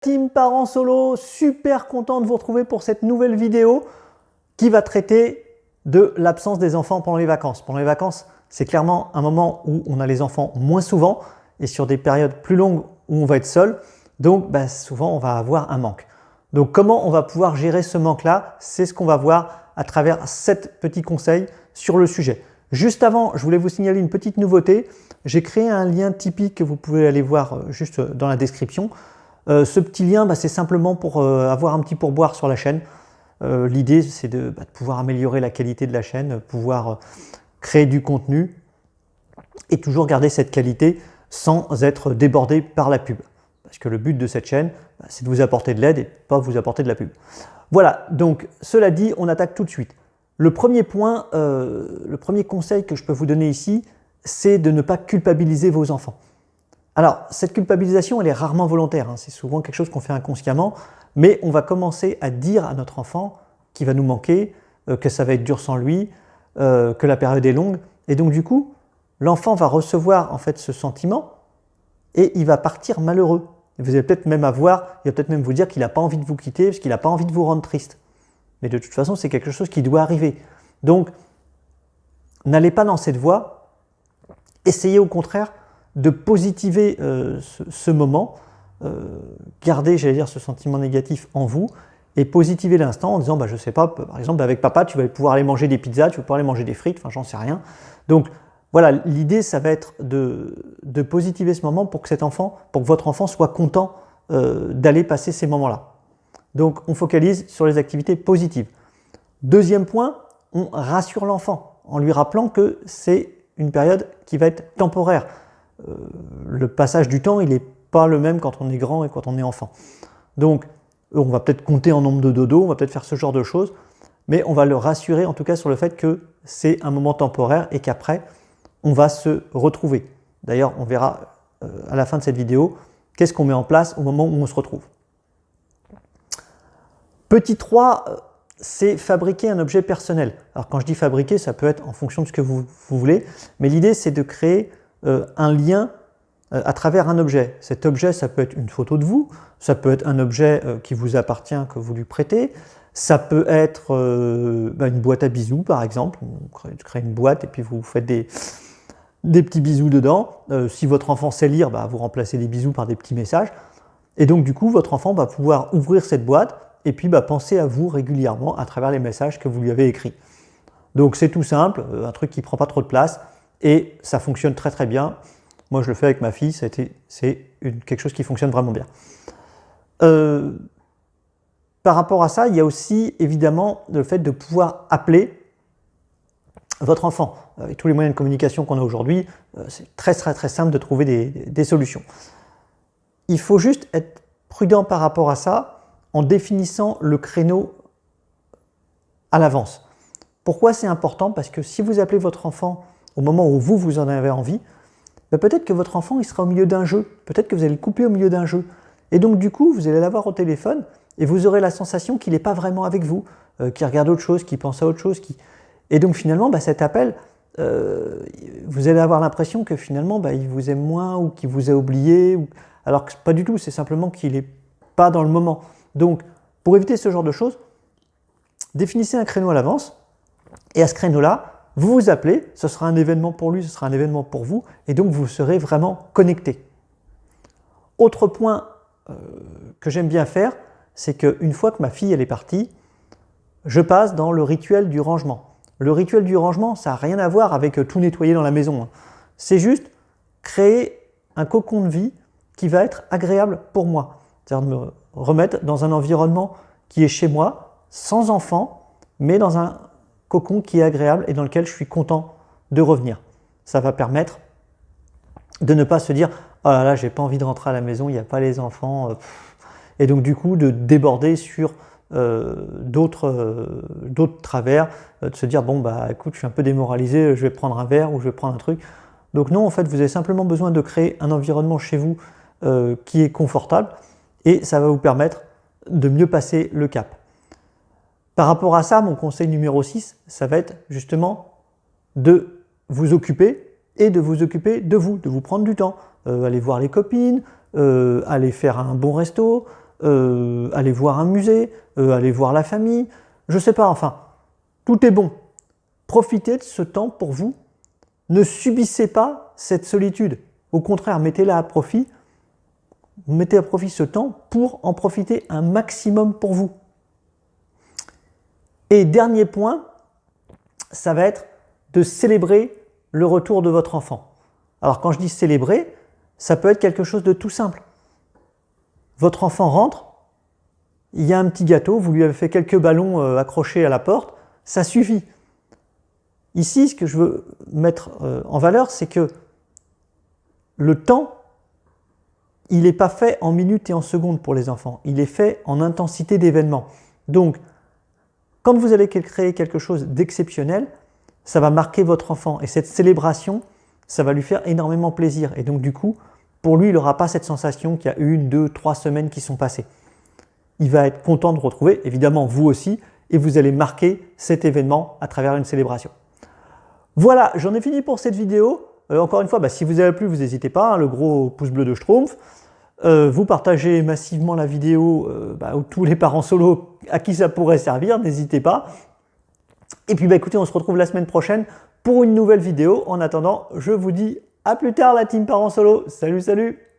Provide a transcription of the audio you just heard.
Team Parents Solo, super content de vous retrouver pour cette nouvelle vidéo qui va traiter de l'absence des enfants pendant les vacances. Pendant les vacances, c'est clairement un moment où on a les enfants moins souvent et sur des périodes plus longues où on va être seul. Donc souvent on va avoir un manque. Donc comment on va pouvoir gérer ce manque-là? C'est ce qu'on va voir à travers 7 petits conseils sur le sujet. Juste avant, je voulais vous signaler une petite nouveauté. J'ai créé un lien Tipeee que vous pouvez aller voir juste dans la description. Ce petit lien, c'est simplement pour avoir un petit pourboire sur la chaîne. L'idée, c'est de pouvoir améliorer la qualité de la chaîne, pouvoir créer du contenu et toujours garder cette qualité sans être débordé par la pub. Parce que le but de cette chaîne, c'est de vous apporter de l'aide et pas vous apporter de la pub. Voilà, donc cela dit, on attaque tout de suite. Le premier point, le premier conseil que je peux vous donner ici, c'est de ne pas culpabiliser vos enfants. Alors, cette culpabilisation, elle est rarement volontaire, hein. C'est souvent quelque chose qu'on fait inconsciemment, mais on va commencer à dire à notre enfant qu'il va nous manquer, que ça va être dur sans lui, que la période est longue. Et donc du coup, l'enfant va recevoir en fait ce sentiment et il va partir malheureux. Et vous allez peut-être même il va peut-être même vous dire qu'il n'a pas envie de vous quitter parce qu'il n'a pas envie de vous rendre triste. Mais de toute façon, c'est quelque chose qui doit arriver. Donc, n'allez pas dans cette voie. Essayez au contraire de positiver ce moment, garder, j'allais dire, ce sentiment négatif en vous et positiver l'instant en disant, je ne sais pas, par exemple, avec papa, tu vas pouvoir aller manger des pizzas, tu vas pouvoir aller manger des frites, enfin, j'en sais rien. Donc, voilà, l'idée, ça va être de positiver ce moment pour que votre enfant soit content d'aller passer ces moments-là. Donc, on focalise sur les activités positives. Deuxième point, on rassure l'enfant en lui rappelant que c'est une période qui va être temporaire. Le passage du temps, il n'est pas le même quand on est grand et quand on est enfant. Donc, on va peut-être compter en nombre de dodos, on va peut-être faire ce genre de choses, mais on va le rassurer en tout cas sur le fait que c'est un moment temporaire et qu'après, on va se retrouver. D'ailleurs, on verra à la fin de cette vidéo qu'est-ce qu'on met en place au moment où on se retrouve. Petit 3, c'est fabriquer un objet personnel. Alors quand je dis fabriquer, ça peut être en fonction de ce que vous voulez, mais l'idée c'est de créer un lien à travers un objet. Cet objet, ça peut être une photo de vous, ça peut être un objet qui vous appartient, que vous lui prêtez, ça peut être une boîte à bisous par exemple. Vous créez une boîte et puis vous faites des petits bisous dedans. Si votre enfant sait lire, vous remplacez les bisous par des petits messages. Et donc du coup, votre enfant va pouvoir ouvrir cette boîte et puis penser à vous régulièrement à travers les messages que vous lui avez écrits. Donc c'est tout simple, un truc qui ne prend pas trop de place et ça fonctionne très très bien. Moi je le fais avec ma fille, c'est quelque chose qui fonctionne vraiment bien. Par rapport à ça, il y a aussi évidemment le fait de pouvoir appeler votre enfant. Avec tous les moyens de communication qu'on a aujourd'hui, c'est très simple de trouver des solutions. Il faut juste être prudent par rapport à ça en définissant le créneau à l'avance. Pourquoi c'est important? Parce que si vous appelez votre enfant au moment où vous en avez envie, peut-être que votre enfant il sera au milieu d'un jeu, peut-être que vous allez le couper au milieu d'un jeu. Et donc du coup, vous allez l'avoir au téléphone et vous aurez la sensation qu'il n'est pas vraiment avec vous, qu'il regarde autre chose, qu'il pense à autre chose. Et donc finalement, cet appel, vous allez avoir l'impression que finalement, il vous aime moins ou qu'il vous a oublié, alors que pas du tout, c'est simplement qu'il n'est pas dans le moment. Donc, pour éviter ce genre de choses, définissez un créneau à l'avance et à ce créneau-là, vous vous appelez, ce sera un événement pour lui, ce sera un événement pour vous et donc vous serez vraiment connectés. Autre point que j'aime bien faire, c'est qu'une fois que ma fille elle est partie, je passe dans le rituel du rangement. Le rituel du rangement, ça n'a rien à voir avec tout nettoyer dans la maison. C'est juste créer un cocon de vie qui va être agréable pour moi. C'est-à-dire de me remettre dans un environnement qui est chez moi, sans enfant, mais dans un cocon qui est agréable et dans lequel je suis content de revenir. Ça va permettre de ne pas se dire « Oh là là, j'ai pas envie de rentrer à la maison, il n'y a pas les enfants. » Et donc du coup, de déborder sur d'autres travers, de se dire « Bon, écoute, je suis un peu démoralisé, je vais prendre un verre ou je vais prendre un truc. » Donc non, en fait, vous avez simplement besoin de créer un environnement chez vous qui est confortable et ça va vous permettre de mieux passer le cap. Par rapport à ça, mon conseil numéro 6, ça va être justement de vous occuper et de vous occuper de vous prendre du temps. Aller voir les copines, aller faire un bon resto, aller voir un musée, aller voir la famille, je sais pas, enfin, tout est bon. Profitez de ce temps pour vous. Ne subissez pas cette solitude. Au contraire, mettez-la à profit. Mettez à profit ce temps pour en profiter un maximum pour vous. Et dernier point, ça va être de célébrer le retour de votre enfant. Alors quand je dis célébrer, ça peut être quelque chose de tout simple. Votre enfant rentre, il y a un petit gâteau, vous lui avez fait quelques ballons accrochés à la porte, ça suffit. Ici, ce que je veux mettre en valeur, c'est que le temps, il n'est pas fait en minutes et en secondes pour les enfants, il est fait en intensité d'événements. Donc, quand vous allez créer quelque chose d'exceptionnel, ça va marquer votre enfant et cette célébration, ça va lui faire énormément plaisir. Et donc du coup, pour lui, il n'aura pas cette sensation qu'il y a 1, 2, 3 semaines qui sont passées. Il va être content de retrouver, évidemment vous aussi, et vous allez marquer cet événement à travers une célébration. Voilà, j'en ai fini pour cette vidéo. Encore une fois, si vous avez plu, vous n'hésitez pas, hein, le gros pouce bleu de Schtroumpf. Vous partagez massivement la vidéo aux tous les parents solo à qui ça pourrait servir, n'hésitez pas. Et puis écoutez, on se retrouve la semaine prochaine pour une nouvelle vidéo. En attendant, je vous dis à plus tard la team parents solo. Salut, salut!